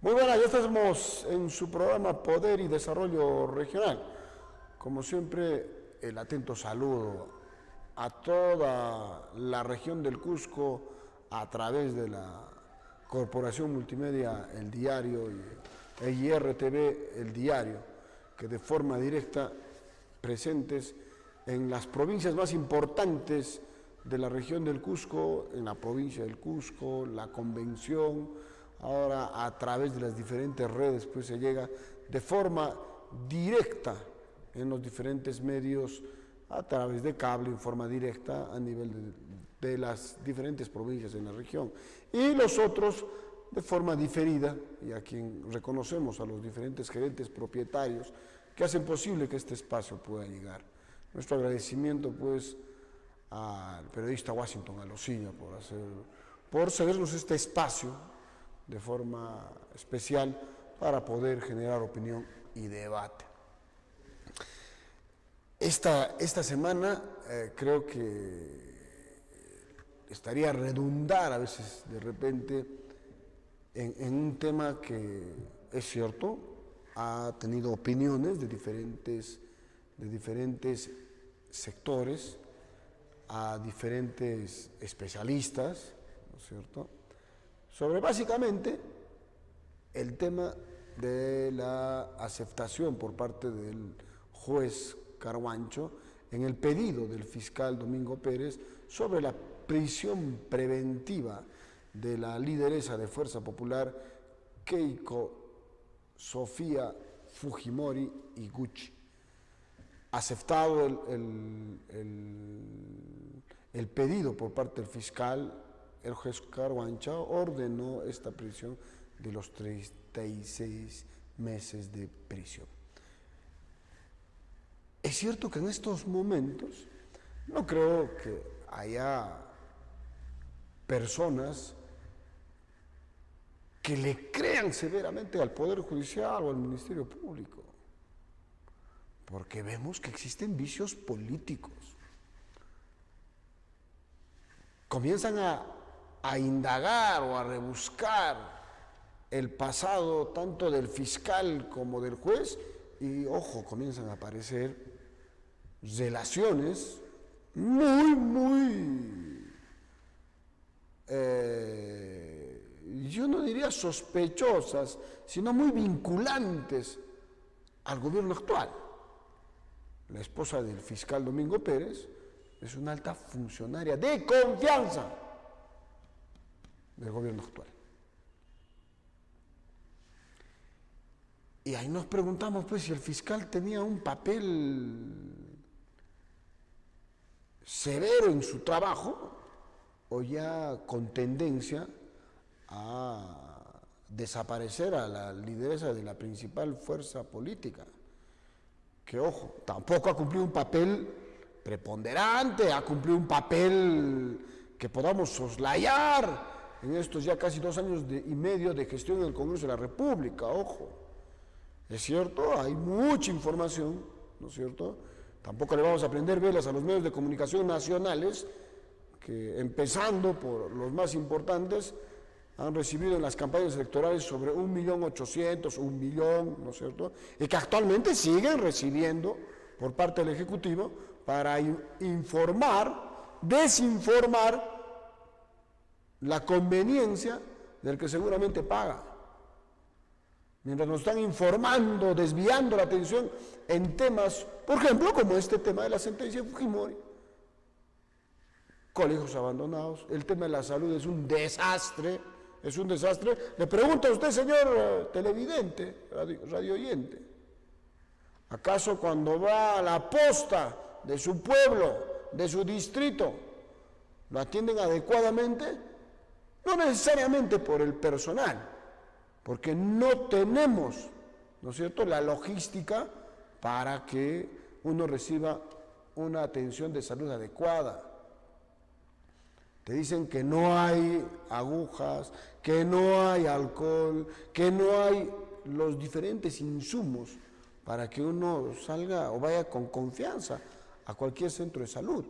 Muy buenas, ya estamos en su programa Poder y Desarrollo Regional. Como siempre, el atento saludo a toda la región del Cusco a través de la Corporación Multimedia El Diario y IRTV El Diario, que de forma directa presentes en las provincias más importantes de la región del Cusco, en la provincia del Cusco, la Convención. Ahora a través de las diferentes redes pues se llega de forma directa en los diferentes medios, a través de cable, en forma directa a nivel de las diferentes provincias en la región, y los otros de forma diferida, y a quien reconocemos a los diferentes gerentes propietarios que hacen posible que este espacio pueda llegar. Nuestro agradecimiento pues al periodista Washington Alocilla por cedernos este espacio de forma especial para poder generar opinión y debate. Esta semana creo que estaría redundar a veces de repente en un tema que es cierto, ha tenido opiniones de diferentes sectores, a diferentes especialistas, ¿no es cierto?, sobre básicamente el tema de la aceptación por parte del juez Carhuancho en el pedido del fiscal Domingo Pérez sobre la prisión preventiva de la lideresa de Fuerza Popular Keiko Sofía Fujimori Iguchi. Aceptado el pedido por parte del fiscal, el juez Carhuancho ordenó esta prisión de los 36 meses de prisión. Es cierto que en estos momentos no creo que haya personas que le crean severamente al Poder Judicial o al Ministerio Público, porque vemos que existen vicios políticos. Comienzan a indagar o a rebuscar el pasado tanto del fiscal como del juez y, ojo, comienzan a aparecer relaciones muy, yo no diría sospechosas, sino muy vinculantes al gobierno actual. La esposa del fiscal Domingo Pérez es una alta funcionaria de confianza del gobierno actual. Y ahí nos preguntamos pues si el fiscal tenía un papel severo en su trabajo o ya con tendencia a desaparecer a la lideresa de la principal fuerza política, que, ojo, tampoco ha cumplido un papel preponderante, ha cumplido un papel que podamos soslayar en estos ya casi 2 años y medio de gestión en el Congreso de la República. Ojo, es cierto, hay mucha información, ¿no es cierto? Tampoco le vamos a prender velas a los medios de comunicación nacionales, que empezando por los más importantes, han recibido en las campañas electorales sobre 1.800.000, 1 millón, ¿no es cierto?, y que actualmente siguen recibiendo por parte del Ejecutivo para informar, desinformar la conveniencia del que seguramente paga. Mientras nos están informando, desviando la atención en temas, por ejemplo, como este tema de la sentencia de Fujimori, colegios abandonados, el tema de la salud es un desastre, es un desastre. Le pregunto a usted, señor televidente, radio oyente, ¿acaso cuando va a la posta de su pueblo, de su distrito, lo atienden adecuadamente? No necesariamente por el personal, porque no tenemos, ¿no es cierto?, la logística para que uno reciba una atención de salud adecuada. Te dicen que no hay agujas, que no hay alcohol, que no hay los diferentes insumos para que uno salga o vaya con confianza a cualquier centro de salud.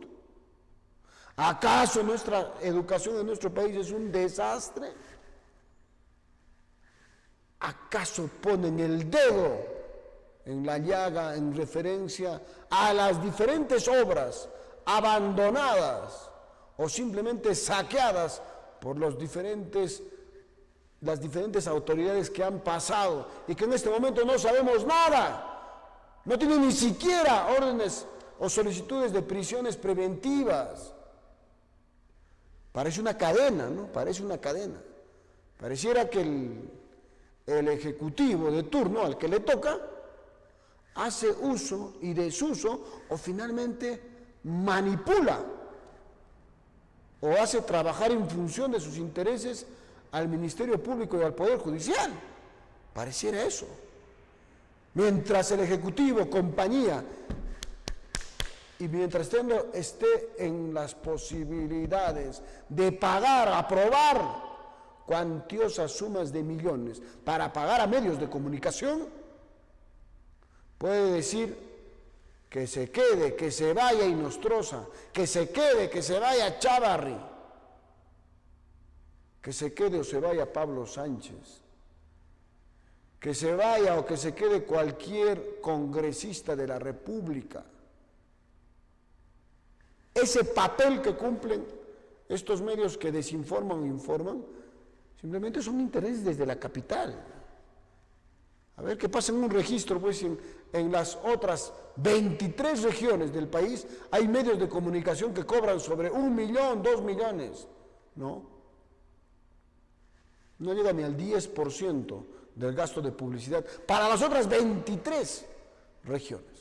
¿Acaso nuestra educación en nuestro país es un desastre? ¿acaso ponen el dedo en la llaga en referencia a las diferentes obras abandonadas o simplemente saqueadas por las diferentes autoridades que han pasado y que en este momento no sabemos nada? No tienen ni siquiera órdenes o solicitudes de prisiones preventivas. Parece una cadena, ¿no? Parece una cadena. Pareciera que el ejecutivo de turno al que le toca hace uso y desuso o finalmente manipula o hace trabajar en función de sus intereses al Ministerio Público y al Poder Judicial. Pareciera eso. Mientras el Ejecutivo, compañía, y mientras esté en las posibilidades de pagar, aprobar cuantiosas sumas de millones para pagar a medios de comunicación, puede decir que se quede, que se vaya Inostroza, que se quede, que se vaya Chávarri, que se quede o se vaya Pablo Sánchez, que se vaya o que se quede cualquier congresista de la República. Ese papel que cumplen estos medios que desinforman o informan, simplemente son intereses desde la capital. A ver qué pasa en un registro, pues en las otras 23 regiones del país hay medios de comunicación que cobran sobre 1 millón, 2 millones. No llega ni al 10% del gasto de publicidad para las otras 23 regiones.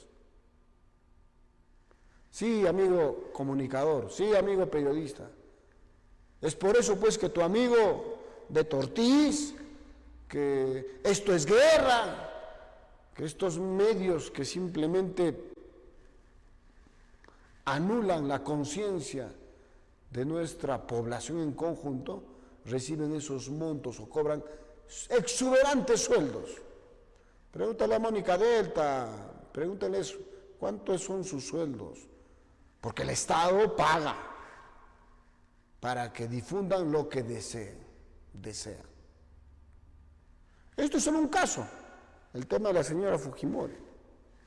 Sí, amigo comunicador, sí, amigo periodista. Es por eso, pues, que tu amigo de Tortiz, que esto es guerra, que estos medios que simplemente anulan la conciencia de nuestra población en conjunto, reciben esos montos o cobran exuberantes sueldos. Pregúntale a Mónica Delta, pregúntales cuántos son sus sueldos. Porque el Estado paga para que difundan lo que desean. Esto es solo un caso, el tema de la señora Fujimori.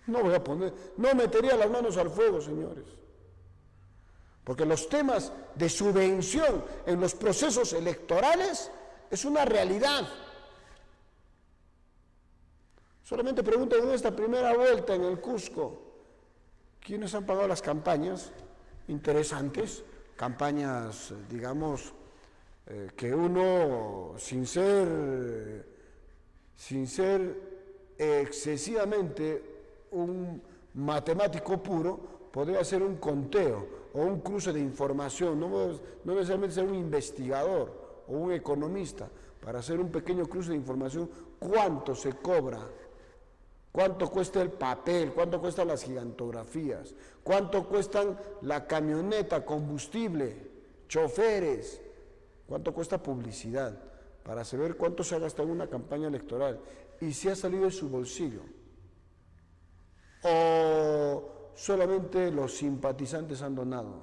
No metería las manos al fuego, señores. Porque los temas de subvención en los procesos electorales es una realidad. Solamente pregunten en esta primera vuelta en el Cusco, ¿quiénes han pagado las campañas interesantes? Campañas, digamos, que uno, sin ser excesivamente un matemático puro, podría hacer un conteo o un cruce de información, no necesariamente ser un investigador o un economista, para hacer un pequeño cruce de información, cuánto se cobra, cuánto cuesta el papel, cuánto cuestan las gigantografías, cuánto cuestan la camioneta, combustible, choferes, cuánto cuesta publicidad, para saber cuánto se ha gastado en una campaña electoral y si ha salido de su bolsillo. O solamente los simpatizantes han donado.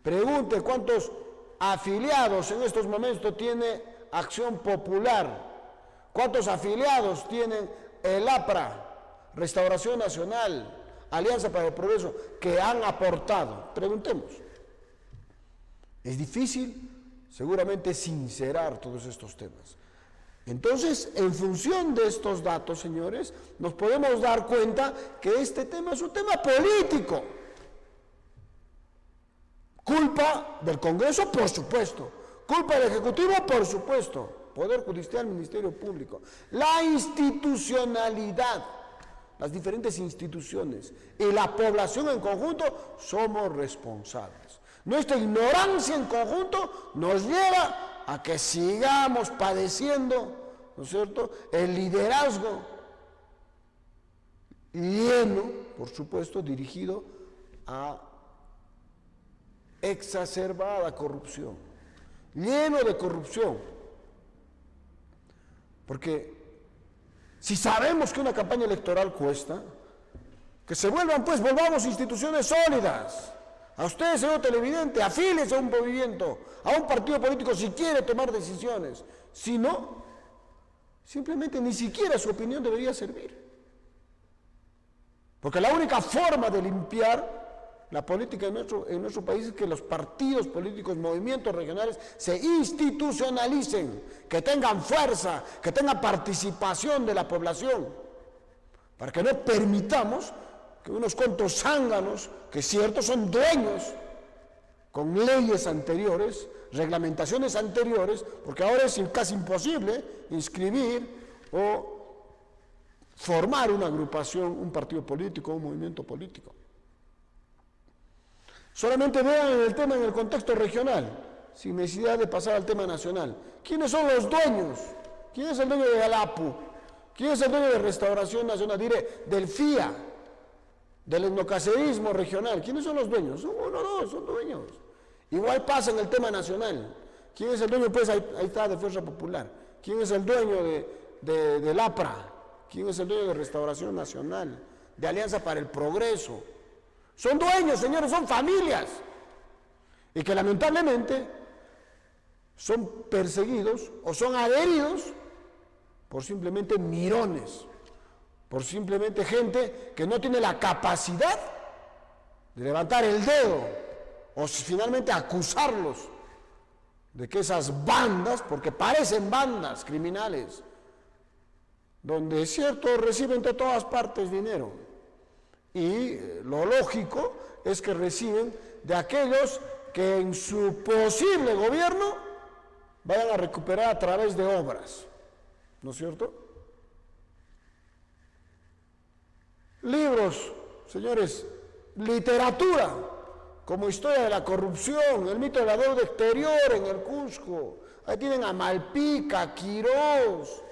Pregunte cuántos afiliados en estos momentos tiene Acción Popular, cuántos afiliados tienen el APRA, Restauración Nacional, Alianza para el Progreso, que han aportado. Preguntemos. Es difícil, seguramente, sincerar todos estos temas. Entonces, en función de estos datos, señores, nos podemos dar cuenta que este tema es un tema político. Culpa del Congreso, por supuesto. Culpa del Ejecutivo, por supuesto. Poder Judicial, Ministerio Público. La institucionalidad, las diferentes instituciones y la población en conjunto somos responsables. Nuestra ignorancia en conjunto nos lleva a que sigamos padeciendo, ¿no es cierto?, el liderazgo lleno, por supuesto, dirigido a exacerbada corrupción, lleno de corrupción. Porque si sabemos que una campaña electoral cuesta, que se volvamos instituciones sólidas. A usted, señor televidente, afíliese a un movimiento, a un partido político si quiere tomar decisiones. Si no, simplemente ni siquiera su opinión debería servir. Porque la única forma de limpiar la política en nuestro país es que los partidos políticos, movimientos regionales se institucionalicen, que tengan fuerza, que tengan participación de la población, para que no permitamos que unos cuantos zánganos, que ciertos son dueños, con leyes anteriores, reglamentaciones anteriores, porque ahora es casi imposible inscribir o formar una agrupación, un partido político, un movimiento político. Solamente vean el tema en el contexto regional, sin necesidad de pasar al tema nacional. ¿Quiénes son los dueños? ¿Quién es el dueño de Galapu? ¿Quién es el dueño de Restauración Nacional? Diré, del FIA, del etnocacerismo regional. ¿Quiénes son los dueños? Son uno o dos, son dueños. Igual pasa en el tema nacional. ¿Quién es el dueño? Pues ahí está, de Fuerza Popular. ¿Quién es el dueño del APRA? ¿Quién es el dueño de Restauración Nacional? De Alianza para el Progreso. Son dueños, señores, son familias. Y que lamentablemente son perseguidos o son adheridos por simplemente mirones, por simplemente gente que no tiene la capacidad de levantar el dedo o finalmente acusarlos de que esas bandas, porque parecen bandas criminales, donde es cierto reciben de todas partes dinero, y lo lógico es que reciben de aquellos que en su posible gobierno vayan a recuperar a través de obras, ¿no es cierto? Libros, señores, literatura, como Historia de la Corrupción, el mito de la deuda exterior en el Cusco. Ahí tienen a Malpica, a Quirós,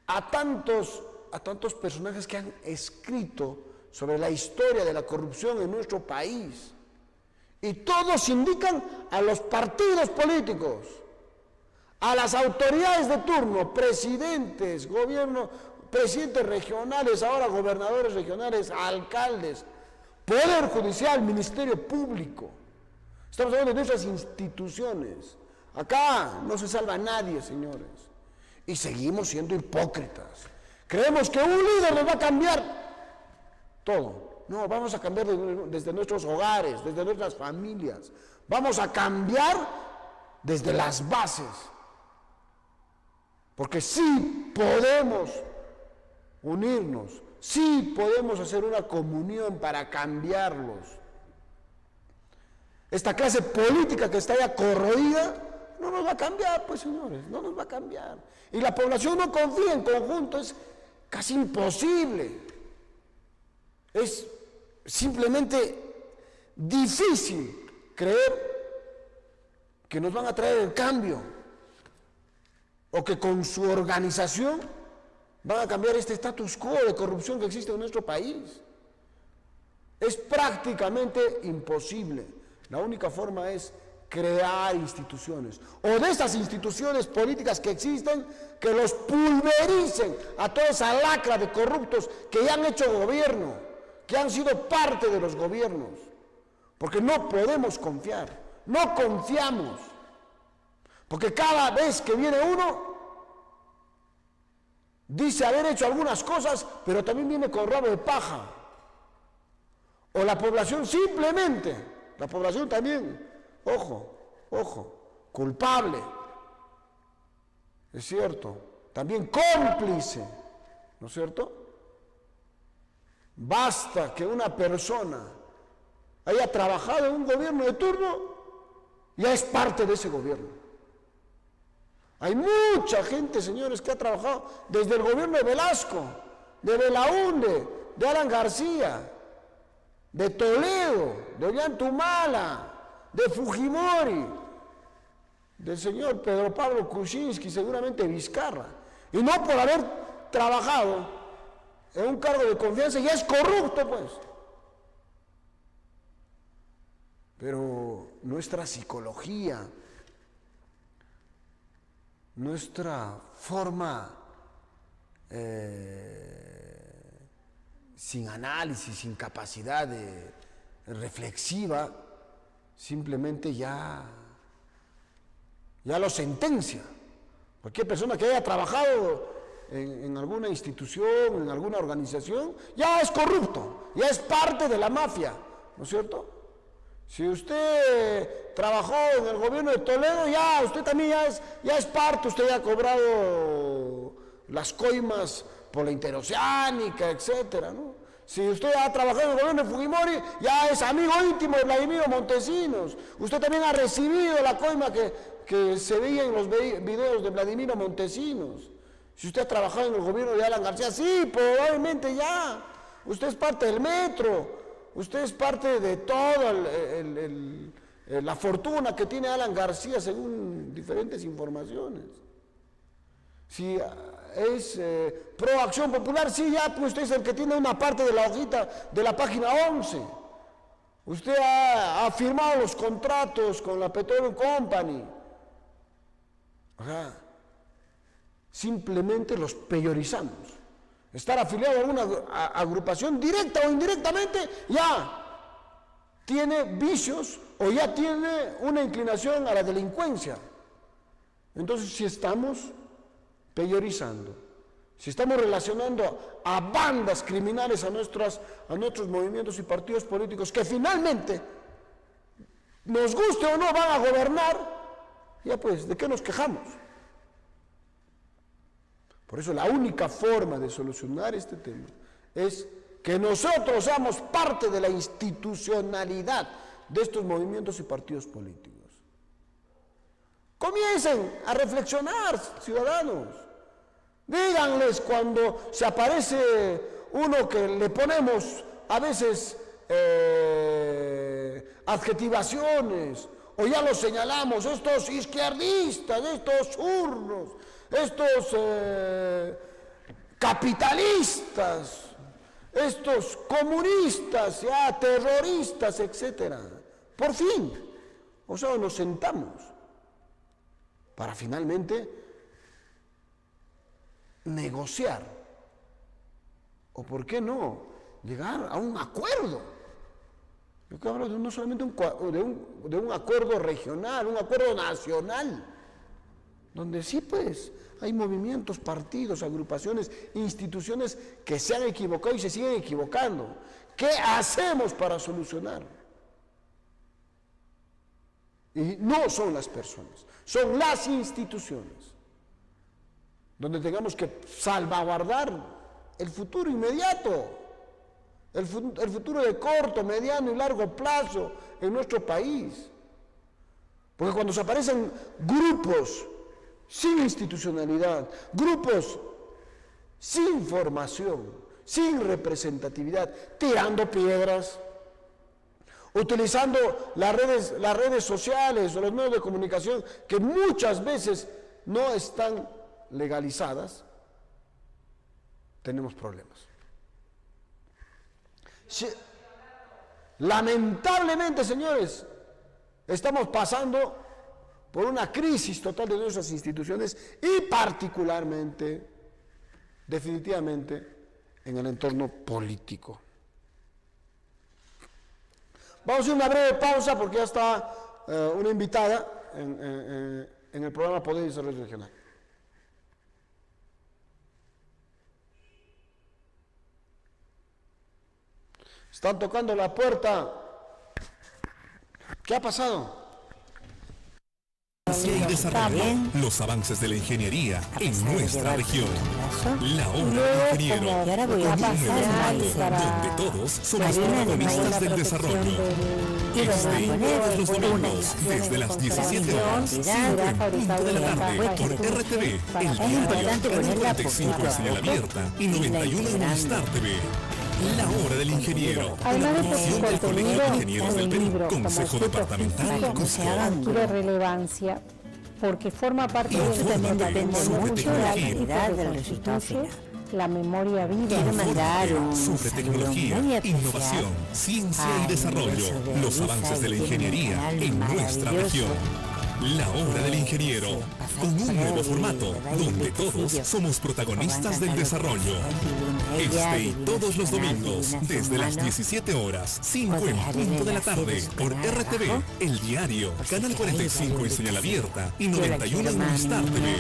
a tantos personajes que han escrito sobre la historia de la corrupción en nuestro país. Y todos indican a los partidos políticos, a las autoridades de turno, presidentes, presidentes regionales, ahora gobernadores regionales, alcaldes, Poder Judicial, Ministerio Público. Estamos hablando de nuestras instituciones. Acá no se salva a nadie, señores. Y seguimos siendo hipócritas. Creemos que un líder nos va a cambiar todo. No, vamos a cambiar desde nuestros hogares, desde nuestras familias. Vamos a cambiar desde las bases. Porque sí podemos unirnos, sí podemos hacer una comunión para cambiarlos. Esta clase política que está ya corroída no nos va a cambiar, pues señores, no nos va a cambiar. Y la población no confía en conjunto, es casi imposible. Es simplemente difícil creer que nos van a traer el cambio o que con su organización van a cambiar este status quo de corrupción que existe en nuestro país. Es prácticamente imposible. La única forma es crear instituciones, o de estas instituciones políticas que existen, que los pulvericen a toda esa lacra de corruptos que ya han hecho gobierno, que han sido parte de los gobiernos, porque no podemos confiar, no confiamos, porque cada vez que viene uno, dice haber hecho algunas cosas, pero también viene con rabo de paja, o la población simplemente, la población también, ojo, culpable, es cierto, también cómplice, ¿no es cierto? Basta que una persona haya trabajado en un gobierno de turno, ya es parte de ese gobierno. Hay mucha gente, señores, que ha trabajado desde el gobierno de Velasco, de Belaúnde, de Alan García, de Toledo, de Ollantumala, de Fujimori, del señor Pedro Pablo Kuczynski, seguramente Vizcarra, y no por haber trabajado en un cargo de confianza, ya es corrupto, pues. Pero nuestra psicología, nuestra forma sin análisis, sin capacidad reflexiva, simplemente ya lo sentencia Cualquier persona que haya trabajado en alguna institución, en alguna organización, ya es corrupto, ya es parte de la mafia, ¿no es cierto? Si usted trabajó en el gobierno de Toledo, ya usted también ya es parte, usted ya ha cobrado las coimas por la interoceánica, etcétera, ¿no? Si usted ha trabajado en el gobierno de Fujimori, ya es amigo íntimo de Vladimiro Montesinos. Usted también ha recibido la coima que se veía en los videos de Vladimiro Montesinos. Si usted ha trabajado en el gobierno de Alan García, sí, probablemente ya. Usted es parte del metro. Usted es parte de toda la fortuna que tiene Alan García según diferentes informaciones. Si es pro Acción Popular, sí, ya pues usted es el que tiene una parte de la hojita de la página 11. Usted ha firmado los contratos con la Petroleum Company. Ajá. Simplemente los peyorizamos. Estar afiliado a una agrupación directa o indirectamente ya tiene vicios o ya tiene una inclinación a la delincuencia. Entonces, si estamos peyorizando, si estamos relacionando a bandas criminales a nuestros movimientos y partidos políticos que finalmente, nos guste o no, van a gobernar, ya pues, ¿de qué nos quejamos? Por eso la única forma de solucionar este tema es que nosotros seamos parte de la institucionalidad de estos movimientos y partidos políticos. Comiencen a reflexionar, ciudadanos. Díganles cuando se aparece uno que le ponemos a veces adjetivaciones, o ya los señalamos, estos izquierdistas, estos zurdos, estos capitalistas, estos comunistas, ya terroristas, etcétera. Por fin, o sea, nos sentamos para finalmente negociar, o por qué no, llegar a un acuerdo. Yo que hablo de no solamente de un acuerdo regional, un acuerdo nacional, donde sí pues hay movimientos, partidos, agrupaciones, instituciones que se han equivocado y se siguen equivocando. ¿Qué hacemos para solucionar? Y no son las personas, son las instituciones, donde tengamos que salvaguardar el futuro inmediato, el futuro de corto, mediano y largo plazo en nuestro país. Porque cuando se aparecen grupos sin institucionalidad, grupos sin formación, sin representatividad, tirando piedras, utilizando las redes sociales o los medios de comunicación que muchas veces no están legalizadas, tenemos problemas. Sí, lamentablemente, señores, estamos pasando por una crisis total de nuestras instituciones y particularmente, definitivamente, en el entorno político. Vamos a hacer una breve pausa porque ya está una invitada en el programa Poder y Desarrollo Regional. Están tocando la puerta. ¿Qué ha pasado? Ciencia y desarrollo, los avances de la ingeniería en nuestra región. La hora del ingeniero, Y ahora voy a pasar donde todos somos protagonistas del desarrollo. Este y todos los domingos, desde las 17 horas, 5 de la tarde, por RTV, el diario, Canal 45 en señal abierta y 91 en Star TV. La hora del ingeniero, una producción del Colegio de Ingenieros del Perú, Consejo Departamental Cusco. Adquiere relevancia porque forma parte de Infórmate depende sobre mucho de la tecnología. calidad del resultado. La memoria viva. Infórmate sobre tecnología, innovación, ciencia y desarrollo, los avances de la ingeniería en nuestra región. La hora del ingeniero, con un nuevo formato, donde todos somos protagonistas del desarrollo. Este y todos los domingos, desde las 17 horas, 5 en punto de la tarde, por RTV, El Diario, Canal 45 en señal abierta y 91 en Star TV.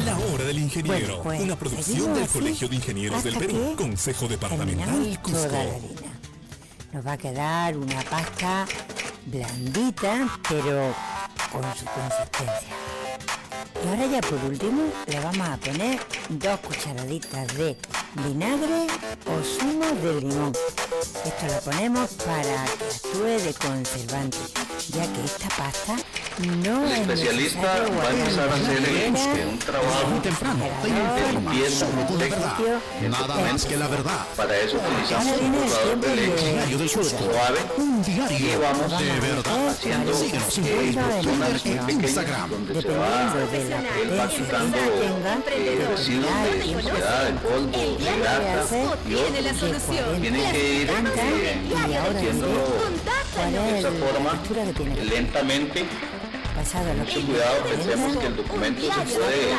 La Hora del Ingeniero, Bueno, pues, una producción seguimos del así Colegio de Ingenieros del hasta Perú, que Consejo Departamental terminamos Cusco. toda la harina. Nos va a quedar una pasta blandita, pero con su consistencia. Y ahora ya por último le vamos a poner 2 cucharaditas de vinagre o zumo de limón. Esto lo ponemos para que actúe de conservante, ya que esta pasta no El es especialista necesario va a empezar a hacer guardarla un trabajo Muy temprano, te de informa limpieza sobre tu verdad. Nada más que la verdad. Para eso utilizamos Ahora un viene el cortador tiempo de de leche Diario del Cusco. suave Un diario y vamos de verdad. haciendo Síguenos en zonas Twitter muy e pequeñas Instagram. donde se va dependiendo de la quitando residuos de suciedad, de polvo, de grasa y otros. Tienen que ir haciéndolo de esa forma lentamente. pasado los Mucho cuidado, pensemos que el 40, documento se puede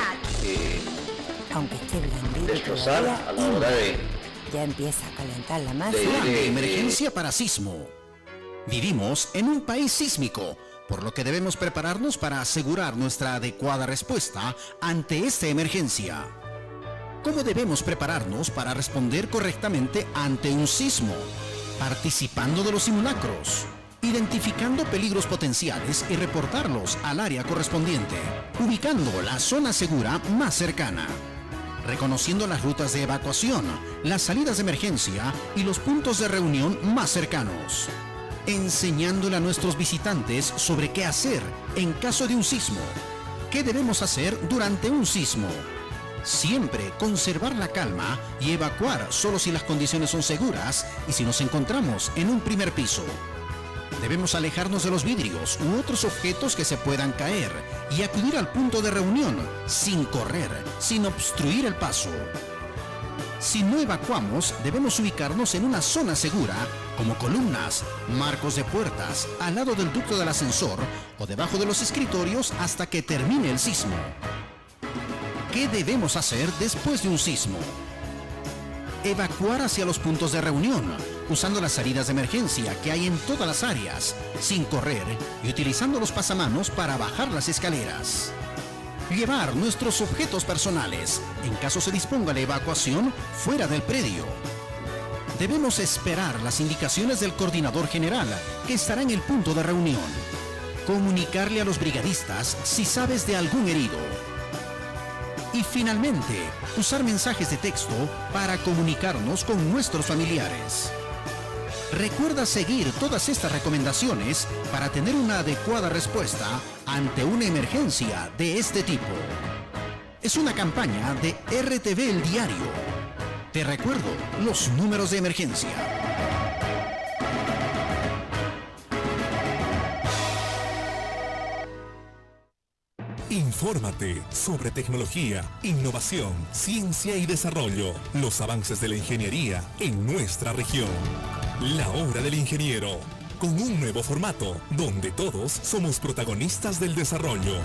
aunque esté blandito destrozar todavía, a la hora de ya empieza a calentar la masa. de- Plan de emergencia para sismo. Vivimos en un país sísmico, por lo que debemos prepararnos para asegurar nuestra adecuada respuesta ante esta emergencia. ¿Cómo debemos prepararnos para responder correctamente ante un sismo? Participando de los simulacros, identificando peligros potenciales y reportarlos al área correspondiente, ubicando la zona segura más cercana, reconociendo las rutas de evacuación, las salidas de emergencia y los puntos de reunión más cercanos, enseñándole a nuestros visitantes sobre qué hacer en caso de un sismo, qué debemos hacer durante un sismo. Siempre conservar la calma y evacuar solo si las condiciones son seguras y si nos encontramos en un primer piso. Debemos alejarnos de los vidrios u otros objetos que se puedan caer y acudir al punto de reunión sin correr, sin obstruir el paso. Si no evacuamos, debemos ubicarnos en una zona segura, como columnas, marcos de puertas, al lado del ducto del ascensor o debajo de los escritorios hasta que termine el sismo. ¿Qué debemos hacer después de un sismo? Evacuar hacia los puntos de reunión, usando las salidas de emergencia que hay en todas las áreas, sin correr y utilizando los pasamanos para bajar las escaleras. Llevar nuestros objetos personales, en caso se disponga la evacuación, fuera del predio. Debemos esperar las indicaciones del coordinador general, que estará en el punto de reunión. Comunicarle a los brigadistas si sabes de algún herido. Y finalmente, usar mensajes de texto para comunicarnos con nuestros familiares. Recuerda seguir todas estas recomendaciones para tener una adecuada respuesta ante una emergencia de este tipo. Es una campaña de RTV El Diario. Te recuerdo los números de emergencia. Infórmate sobre tecnología, innovación, ciencia y desarrollo, los avances de la ingeniería en nuestra región. La Hora del Ingeniero, con un nuevo formato donde todos somos protagonistas del desarrollo.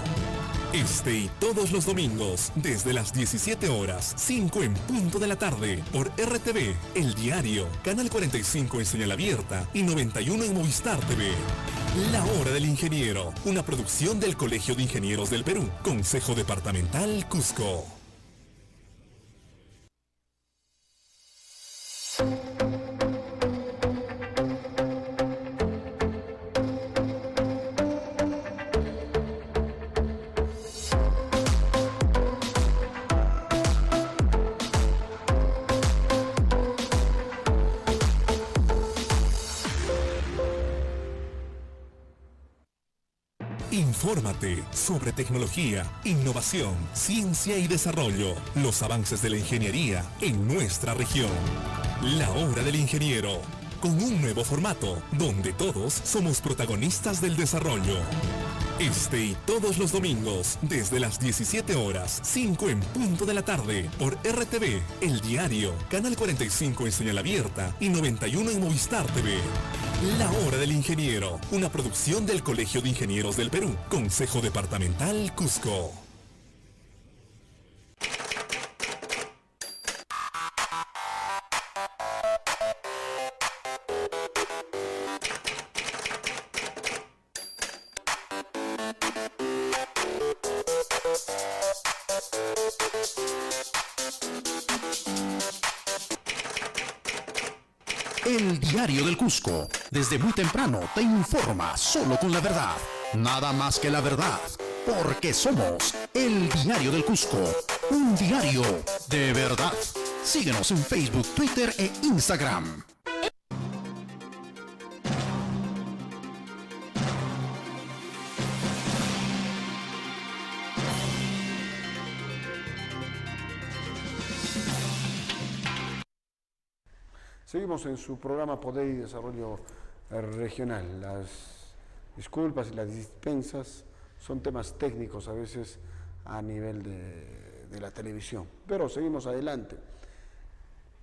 Este y todos los domingos, desde las 17 horas, 5 en punto de la tarde, por RTV, El Diario, Canal 45 en señal abierta y 91 en Movistar TV. La Hora del Ingeniero, una producción del Colegio de Ingenieros del Perú, Consejo Departamental Cusco. Infórmate sobre tecnología, innovación, ciencia y desarrollo, los avances de la ingeniería en nuestra región. La Hora del Ingeniero, con un nuevo formato donde todos somos protagonistas del desarrollo. Este y todos los domingos, desde las 17 horas, 5 en punto de la tarde, por RTV, El Diario, Canal 45 en señal abierta y 91 en Movistar TV. La Hora del Ingeniero, una producción del Colegio de Ingenieros del Perú, Consejo Departamental Cusco. El Diario del Cusco. Desde muy temprano te informa solo con la verdad. Nada más que la verdad. Porque somos El Diario del Cusco. Un diario de verdad. Síguenos en Facebook, Twitter e Instagram. Seguimos en su programa Poder y Desarrollo Regional. Las disculpas y las dispensas son temas técnicos a veces a nivel de la televisión, pero seguimos adelante.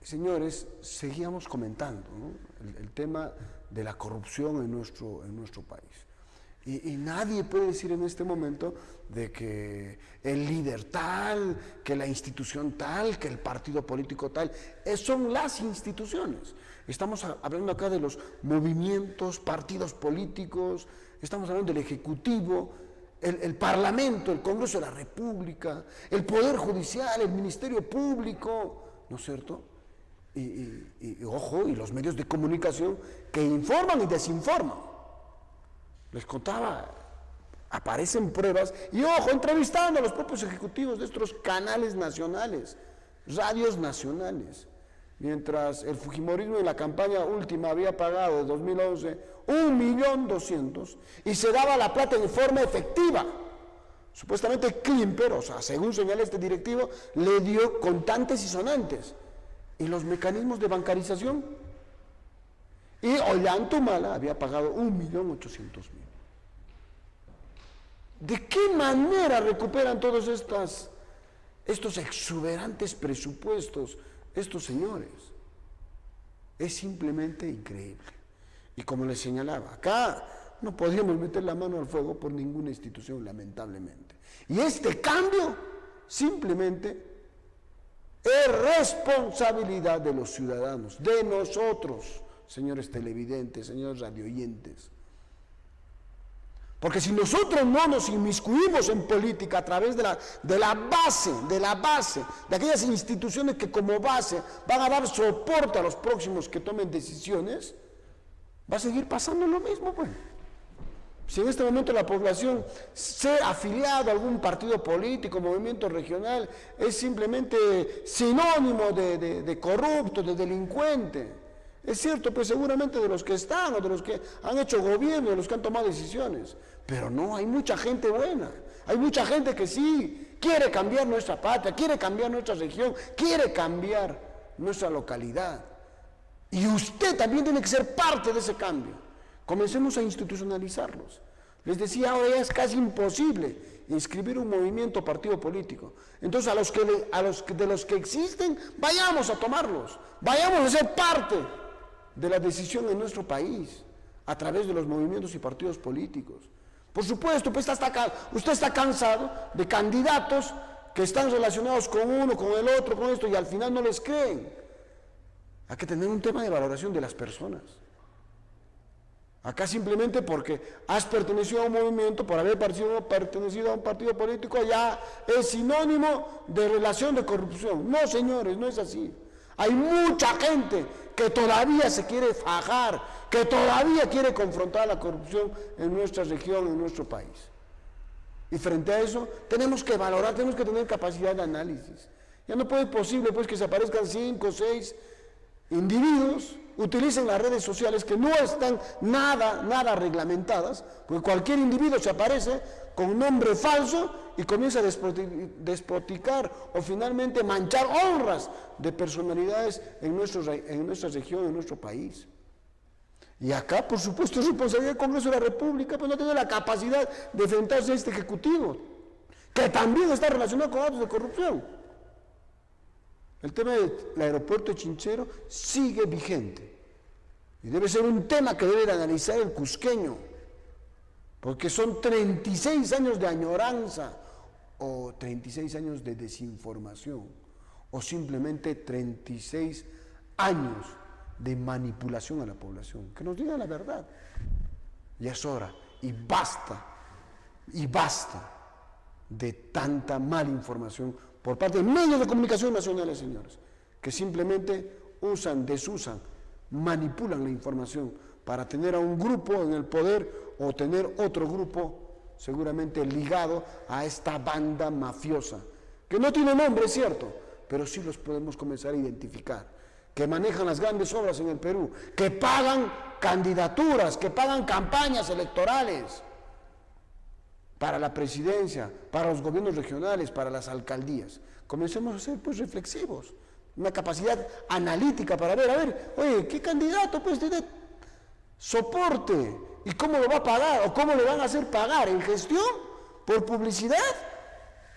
Señores, seguíamos comentando, ¿no?, el tema de la corrupción en nuestro país. Y nadie puede decir en este momento de que el líder tal, que la institución tal, que el partido político tal, son las instituciones. Estamos hablando acá de los movimientos, partidos políticos, estamos hablando del Ejecutivo, el Parlamento, el Congreso de la República, el Poder Judicial, el Ministerio Público, ¿no es cierto? Y ojo, y los medios de comunicación que informan y desinforman. Les contaba, aparecen pruebas, y ojo, entrevistando a los propios ejecutivos de estos canales nacionales, radios nacionales. Mientras el fujimorismo en la campaña última había pagado de 2011 1.200.000 y se daba la plata en forma efectiva. Supuestamente Klimper, o sea, según señala este directivo, le dio contantes y sonantes. ¿Y los mecanismos de bancarización? Y Ollantumala había pagado 1.800.000. ¿De qué manera recuperan todos estos exuberantes presupuestos estos señores? Es simplemente increíble. Y como les señalaba, acá no podríamos meter la mano al fuego por ninguna institución, lamentablemente. Y este cambio simplemente es responsabilidad de los ciudadanos, de nosotros, señores televidentes, señores radioyentes. Porque si nosotros no nos inmiscuimos en política a través de la base, de aquellas instituciones que como base van a dar soporte a los próximos que tomen decisiones, va a seguir pasando lo mismo, pues. Si en este momento la población ser afiliado a algún partido político, movimiento regional, es simplemente sinónimo de corrupto, de delincuente. Es cierto, pues seguramente de los que están o de los que han hecho gobierno, de los que han tomado decisiones. Pero no, hay mucha gente buena, hay mucha gente que sí quiere cambiar nuestra patria, quiere cambiar nuestra región, quiere cambiar nuestra localidad. Y usted también tiene que ser parte de ese cambio. Comencemos a institucionalizarlos. Les decía, ahora ya es casi imposible inscribir un movimiento o partido político. Entonces de los que existen, vayamos a tomarlos, vayamos a ser parte de la decisión en nuestro país, a través de los movimientos y partidos políticos. Por supuesto, pues usted está cansado de candidatos que están relacionados con uno, con el otro, con esto, y al final no les creen. Hay que tener un tema de valoración de las personas. Acá simplemente porque has pertenecido a un movimiento, por haber pertenecido a un partido político, ya es sinónimo de relación de corrupción. No, señores, no es así. Hay mucha gente que todavía se quiere fajar, que todavía quiere confrontar la corrupción en nuestra región, en nuestro país. Y frente a eso, tenemos que valorar, tenemos que tener capacidad de análisis. Ya no puede ser posible pues que se aparezcan 5 o 6 individuos, utilicen las redes sociales que no están nada reglamentadas, porque cualquier individuo se aparece con un nombre falso y comienza a despoticar o finalmente manchar honras de personalidades en nuestra región, en nuestro país. Y acá, por supuesto, es responsabilidad del Congreso de la República, pues no tiene la capacidad de enfrentarse a este Ejecutivo, que también está relacionado con actos de corrupción. El tema del aeropuerto de Chinchero sigue vigente y debe ser un tema que debe de analizar el cusqueño, porque son 36 años de añoranza o 36 años de desinformación o simplemente 36 años de manipulación a la población. Que nos diga la verdad. Ya es hora y basta de tanta mala información por parte de medios de comunicación nacionales, señores, que simplemente desusan manipulan la información para tener a un grupo en el poder o tener otro grupo seguramente ligado a esta banda mafiosa, que no tiene nombre, es cierto, pero sí los podemos comenzar a identificar, que manejan las grandes obras en el Perú, que pagan candidaturas, que pagan campañas electorales para la presidencia, para los gobiernos regionales, para las alcaldías. Comencemos a ser pues reflexivos, una capacidad analítica para ver, oye, ¿qué candidato pues tiene soporte? ¿Y cómo lo va a pagar? ¿O cómo le van a hacer pagar? ¿En gestión? ¿Por publicidad?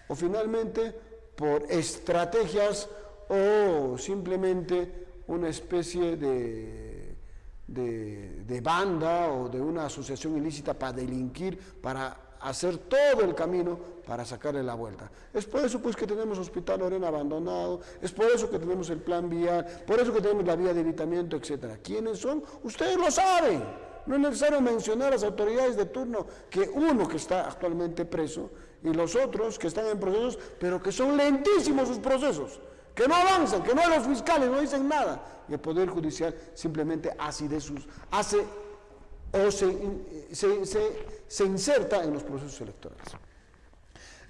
¿O finalmente por estrategias o simplemente una especie de banda o de una asociación ilícita para delinquir, para hacer todo el camino para sacarle la vuelta? Es por eso pues que tenemos Hospital Lorena abandonado, es por eso que tenemos el plan vial, por eso que tenemos la vía de evitamiento, etcétera. ¿Quiénes son? Ustedes lo saben. No es necesario mencionar a las autoridades de turno, que uno que está actualmente preso y los otros que están en procesos, pero que son lentísimos sus procesos, que no avanzan, que no los fiscales no dicen nada, y el Poder Judicial simplemente se inserta en los procesos electorales.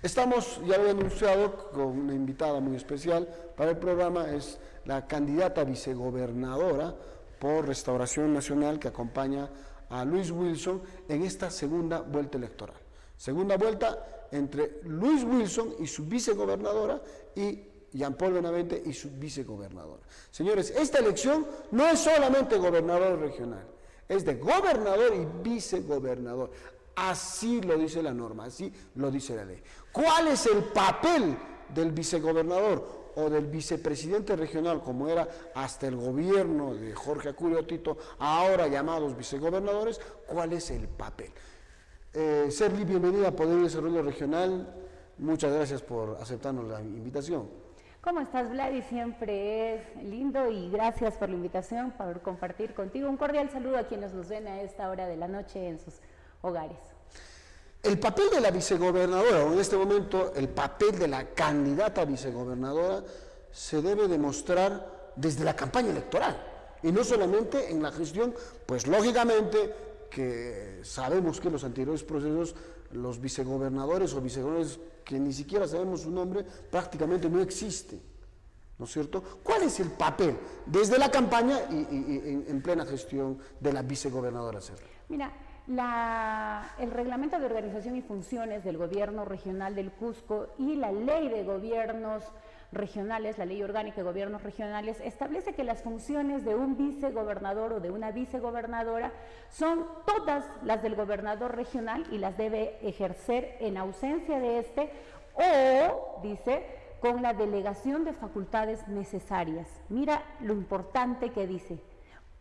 Estamos, ya había anunciado, con una invitada muy especial para el programa, es la candidata vicegobernadora por Restauración Nacional que acompaña a Luis Wilson en esta segunda vuelta electoral. Segunda vuelta entre Luis Wilson y su vicegobernadora y Jean-Paul Benavente y su vicegobernadora. Señores, esta elección no es solamente gobernador regional, es de gobernador y vicegobernador. Así lo dice la norma, así lo dice la ley. ¿Cuál es el papel del vicegobernador o del vicepresidente regional, como era hasta el gobierno de Jorge Acurio Tito, ahora llamados vicegobernadores? ¿Cuál es el papel? Serli, bienvenida a Poder y Desarrollo Regional. Muchas gracias por aceptarnos la invitación. ¿Cómo estás, Vladi? Siempre es lindo y gracias por la invitación, por compartir contigo. Un cordial saludo a quienes nos ven a esta hora de la noche en sus hogares. El papel de la vicegobernadora, o en este momento el papel de la candidata vicegobernadora, se debe demostrar desde la campaña electoral y no solamente en la gestión, pues lógicamente que sabemos que en los anteriores procesos los vicegobernadores o vicegobernadores que ni siquiera sabemos su nombre prácticamente no existen, ¿no es cierto? ¿Cuál es el papel desde la campaña y en plena gestión de la vicegobernadora? Mira, el reglamento de organización y funciones del gobierno regional del Cusco y la ley de gobiernos regionales, la ley orgánica de gobiernos regionales, establece que las funciones de un vicegobernador o de una vicegobernadora son todas las del gobernador regional y las debe ejercer en ausencia de este o, dice, con la delegación de facultades necesarias. Mira lo importante que dice,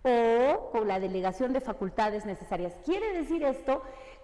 o con la delegación de facultades necesarias. Quiere decir esto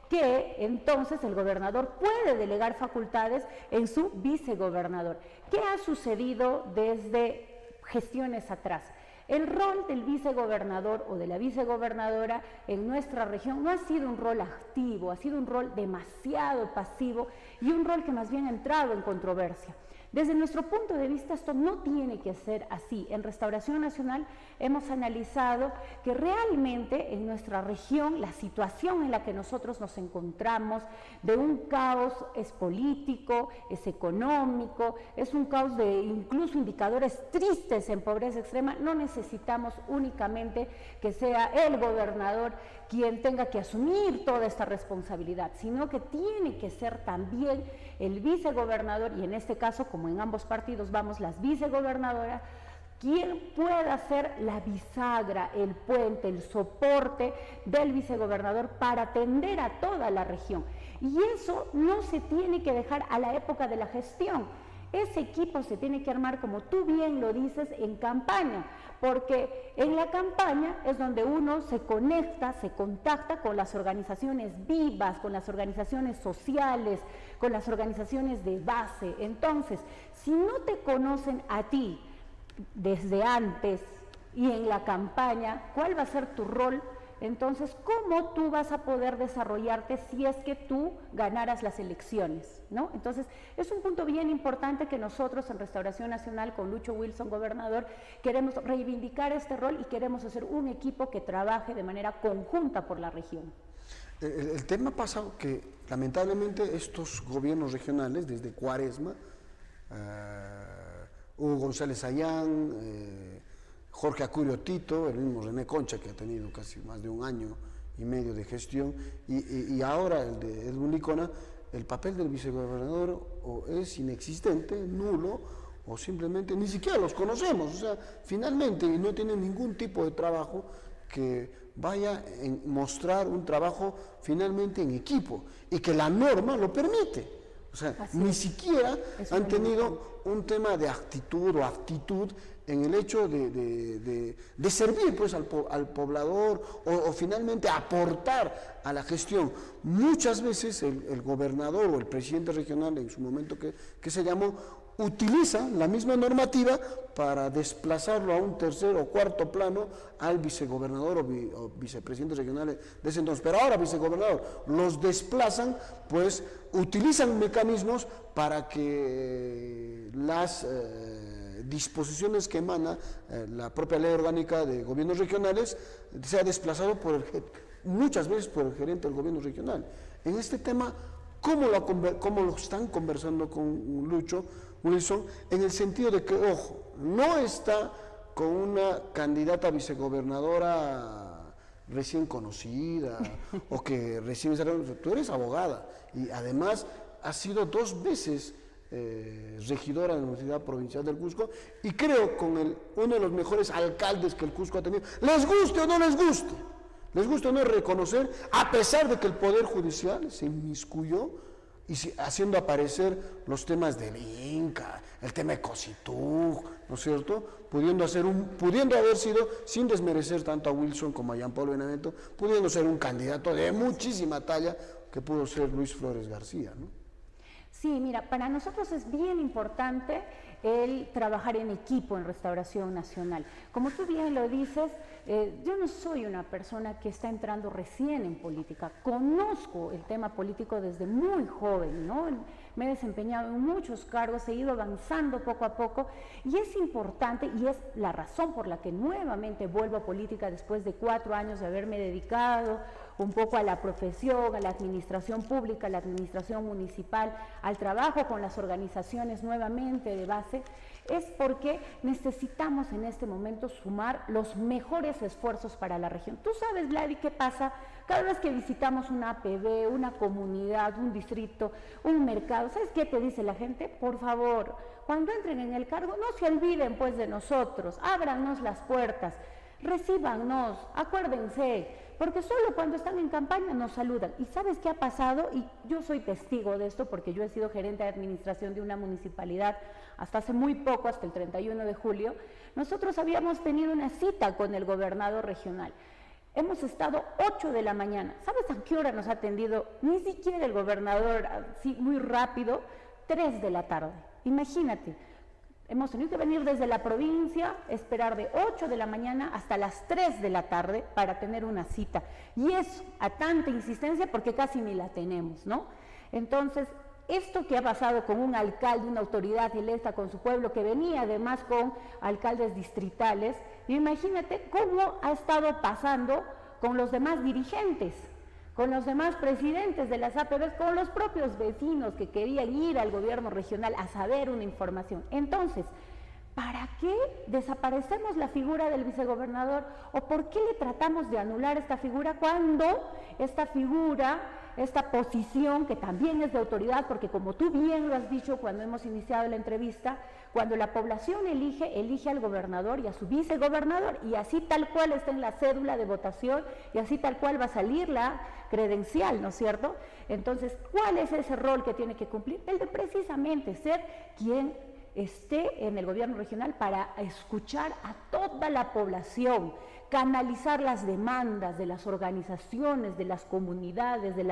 que entonces el gobernador puede delegar facultades en su vicegobernador. ¿Qué ha sucedido desde gestiones atrás? El rol del vicegobernador o de la vicegobernadora en nuestra región no ha sido un rol activo, ha sido un rol demasiado pasivo y un rol que más bien ha entrado en controversia. Desde nuestro punto de vista esto no tiene que ser así. En Restauración Nacional hemos analizado que realmente en nuestra región la situación en la que nosotros nos encontramos de un caos es político, es económico, es un caos de incluso indicadores tristes en pobreza extrema. No necesitamos únicamente que sea el gobernador quien tenga que asumir toda esta responsabilidad, sino que tiene que ser también el vicegobernador, y en este caso, como en ambos partidos vamos las vicegobernadoras, quien pueda ser la bisagra, el puente, el soporte del vicegobernador para atender a toda la región. Y eso no se tiene que dejar a la época de la gestión. Ese equipo se tiene que armar, como tú bien lo dices, en campaña, porque en la campaña es donde uno se conecta, se contacta con las organizaciones vivas, con las organizaciones sociales, con las organizaciones de base. Entonces, si no te conocen a ti desde antes y en la campaña, ¿cuál va a ser tu rol Entonces, ¿cómo tú vas a poder desarrollarte si es que tú ganaras las elecciones, ¿no? Entonces, es un punto bien importante que nosotros en Restauración Nacional, con Lucho Wilson, gobernador, queremos reivindicar este rol y queremos hacer un equipo que trabaje de manera conjunta por la región. El tema pasa que lamentablemente estos gobiernos regionales, desde Cuaresma, Hugo González Ayán, Jorge Acurio Tito, el mismo René Concha, que ha tenido casi más de 1 año y medio de gestión, y ahora el de Edwin Licona, el papel del vicegobernador o es inexistente, nulo, o simplemente ni siquiera los conocemos, o sea, finalmente no tienen ningún tipo de trabajo que vaya a mostrar un trabajo finalmente en equipo y que la norma lo permite. O sea, ni siquiera han tenido un tema de actitud o aptitud en el hecho de servir pues al poblador o finalmente aportar a la gestión. Muchas veces el gobernador o el presidente regional, en su momento que se llamó, utiliza la misma normativa para desplazarlo a un tercer o cuarto plano al vicegobernador o vicepresidente regionales de ese entonces. Pero ahora vicegobernador los desplazan, pues utilizan mecanismos para que las disposiciones que emana la propia ley orgánica de gobiernos regionales sea desplazado muchas veces por el gerente del gobierno regional. En este tema, ¿cómo lo están conversando con Lucho Wilson? En el sentido de que, ojo, no está con una candidata a vicegobernadora recién conocida o que recién tú eres abogada y además has sido 2 veces regidora de la Universidad Provincial del Cusco y creo con uno de los mejores alcaldes que el Cusco ha tenido, les guste o no les guste. Les gusta o no reconocer, a pesar de que el Poder Judicial se inmiscuyó y haciendo aparecer los temas del Inca, el tema de Cositú, ¿no es cierto? Pudiendo haber sido, sin desmerecer tanto a Wilson como a Jean Paul Benavento, pudiendo ser un candidato de muchísima talla que pudo ser Luis Flores García, ¿no? Sí, mira, para nosotros es bien importante el trabajar en equipo en Restauración Nacional. Como tú bien lo dices, yo no soy una persona que está entrando recién en política, conozco el tema político desde muy joven, ¿no? Me he desempeñado en muchos cargos, he ido avanzando poco a poco y es importante y es la razón por la que nuevamente vuelvo a política después de 4 años de haberme dedicado un poco a la profesión, a la administración pública, a la administración municipal, al trabajo con las organizaciones nuevamente de base, es porque necesitamos en este momento sumar los mejores esfuerzos para la región. Tú sabes, Vladi, qué pasa cada vez que visitamos una APB, una comunidad, un distrito, un mercado. ¿Sabes qué te dice la gente? Por favor, cuando entren en el cargo, no se olviden pues de nosotros, ábranos las puertas, recíbanos, acuérdense, porque solo cuando están en campaña nos saludan. ¿Y sabes qué ha pasado? Y yo soy testigo de esto porque yo he sido gerente de administración de una municipalidad hasta hace muy poco, hasta el 31 de julio. Nosotros habíamos tenido una cita con el gobernador regional. Hemos estado 8 de la mañana. ¿Sabes a qué hora nos ha atendido? Ni siquiera el gobernador, así muy rápido, 3 de la tarde. Imagínate. Hemos tenido que venir desde la provincia, esperar de 8 de la mañana hasta las 3 de la tarde para tener una cita. Y es a tanta insistencia porque casi ni la tenemos, ¿no? Entonces, esto que ha pasado con un alcalde, una autoridad electa con su pueblo, que venía además con alcaldes distritales, imagínate cómo ha estado pasando con los demás dirigentes, con los demás presidentes de las APBs, con los propios vecinos que querían ir al gobierno regional a saber una información. Entonces, ¿para qué desaparecemos la figura del vicegobernador? ¿O por qué le tratamos de anular esta figura cuando esta figura, esta posición que también es de autoridad, porque como tú bien lo has dicho cuando hemos iniciado la entrevista, cuando la población elige al gobernador y a su vicegobernador, y así tal cual está en la cédula de votación, y así tal cual va a salir la credencial, ¿no es cierto? Entonces, ¿cuál es ese rol que tiene que cumplir? El de precisamente ser quien esté en el gobierno regional para escuchar a toda la población, canalizar las demandas de las organizaciones, de las comunidades, de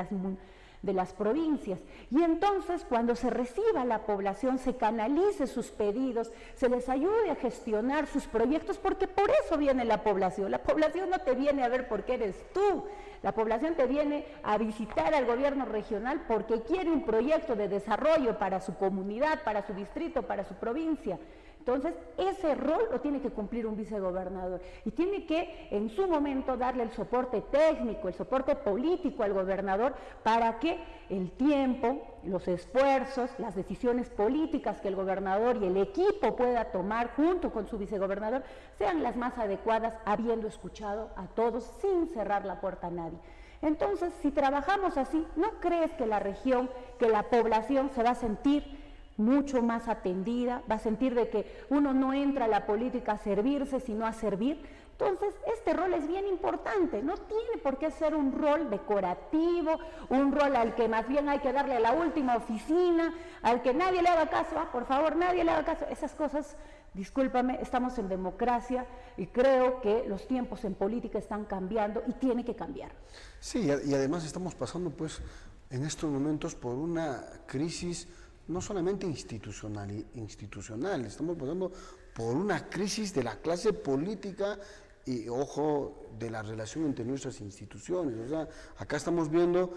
de las provincias. Y entonces, cuando se reciba a la población, se canalice sus pedidos, se les ayude a gestionar sus proyectos, porque por eso viene la población. La población no te viene a ver porque eres tú. La población te viene a visitar al gobierno regional porque quiere un proyecto de desarrollo para su comunidad, para su distrito, para su provincia. Entonces, ese rol lo tiene que cumplir un vicegobernador y tiene que, en su momento, darle el soporte técnico, el soporte político al gobernador para que el tiempo, los esfuerzos, las decisiones políticas que el gobernador y el equipo pueda tomar junto con su vicegobernador sean las más adecuadas, habiendo escuchado a todos sin cerrar la puerta a nadie. Entonces, si trabajamos así, ¿no crees que la región, que la población se va a sentir mucho más atendida, va a sentir de que uno no entra a la política a servirse, sino a servir? Entonces, este rol es bien importante, no tiene por qué ser un rol decorativo, un rol al que más bien hay que darle a la última oficina, al que nadie le haga caso, por favor, nadie le haga caso. Esas cosas, discúlpame, estamos en democracia y creo que los tiempos en política están cambiando y tiene que cambiar. Sí, y además estamos pasando pues en estos momentos por una crisis no solamente institucional, estamos pasando por una crisis de la clase política y, ojo, de la relación entre nuestras instituciones. O sea, acá estamos viendo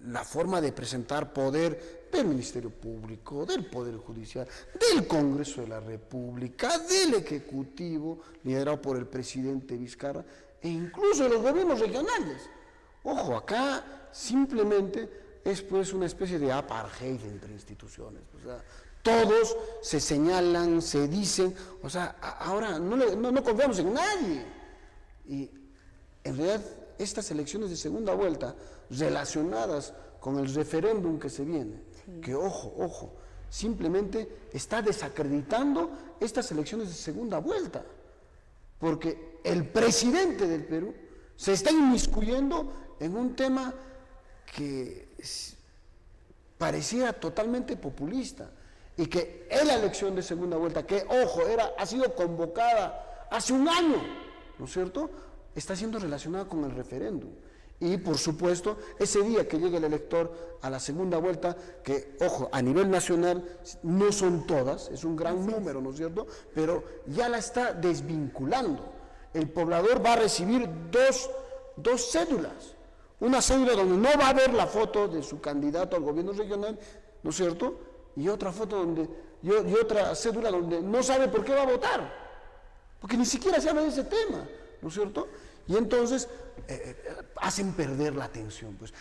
la forma de presentar poder del Ministerio Público, del Poder Judicial, del Congreso de la República, del Ejecutivo, liderado por el presidente Vizcarra, e incluso de los gobiernos regionales. Ojo, acá simplemente es pues una especie de apartheid entre instituciones, o sea, todos se señalan, se dicen, o sea, ahora no confiamos en nadie. Y en realidad estas elecciones de segunda vuelta relacionadas con el referéndum que se viene, sí, que ojo, simplemente está desacreditando estas elecciones de segunda vuelta, porque el presidente del Perú se está inmiscuyendo en un tema que pareciera totalmente populista y que en la elección de segunda vuelta, que ojo, ha sido convocada hace un año, ¿no es cierto?, está siendo relacionada con el referéndum. Y por supuesto, ese día que llegue el elector a la segunda vuelta, que ojo, a nivel nacional no son todas, es un gran número, ¿no es cierto?, pero ya la está desvinculando. El poblador va a recibir dos cédulas. Una cédula donde no va a ver la foto de su candidato al gobierno regional, ¿no es cierto?, y otra otra cédula donde no sabe por qué va a votar, porque ni siquiera se habla de ese tema, ¿no es cierto? Y entonces hacen perder la atención, pues.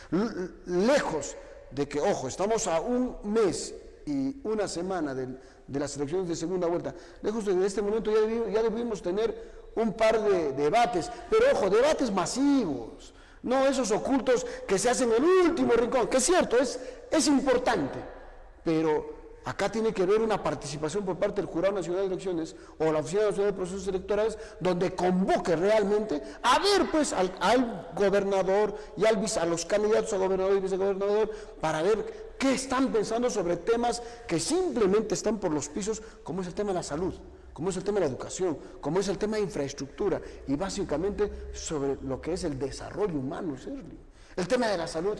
Lejos de que, ojo, estamos a un mes y una semana de las elecciones de segunda vuelta, lejos de este momento ya debimos tener un par de debates, pero ojo, debates masivos, no esos ocultos que se hacen en el último rincón, que es cierto, es importante, pero acá tiene que haber una participación por parte del Jurado Nacional de Elecciones o la Oficina Nacional de Procesos Electorales, donde convoque realmente a ver pues al gobernador y a los candidatos a gobernador y vicegobernador para ver qué están pensando sobre temas que simplemente están por los pisos, como es el tema de la salud, como es el tema de la educación, como es el tema de infraestructura y básicamente sobre lo que es el desarrollo humano, Sergio. El tema de la salud.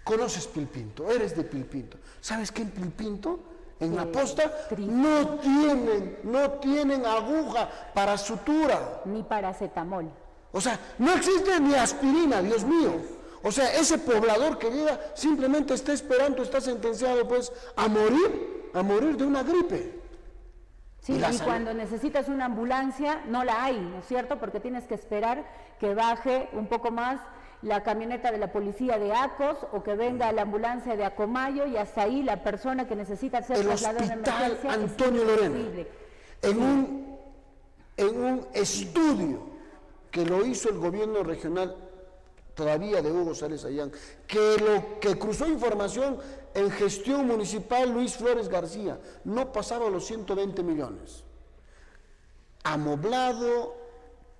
Conoces Pilpinto, eres de Pilpinto. ¿Sabes qué en Pilpinto? En la posta no tienen aguja para sutura. Ni paracetamol. O sea, no existe ni aspirina, Dios mío. O sea, ese poblador que llega simplemente está esperando, está sentenciado pues a morir de una gripe. Sí, y cuando necesitas una ambulancia no la hay, ¿no es cierto? Porque tienes que esperar que baje un poco más la camioneta de la policía de Acos o que venga la ambulancia de Acomayo y hasta ahí la persona que necesita ser trasladada en emergencia. El hospital Antonio Lorena, en un estudio que lo hizo el gobierno regional todavía de Hugo Sales Ayán, que cruzó información en gestión municipal Luis Flores García, no pasaba los 120 millones. Amoblado,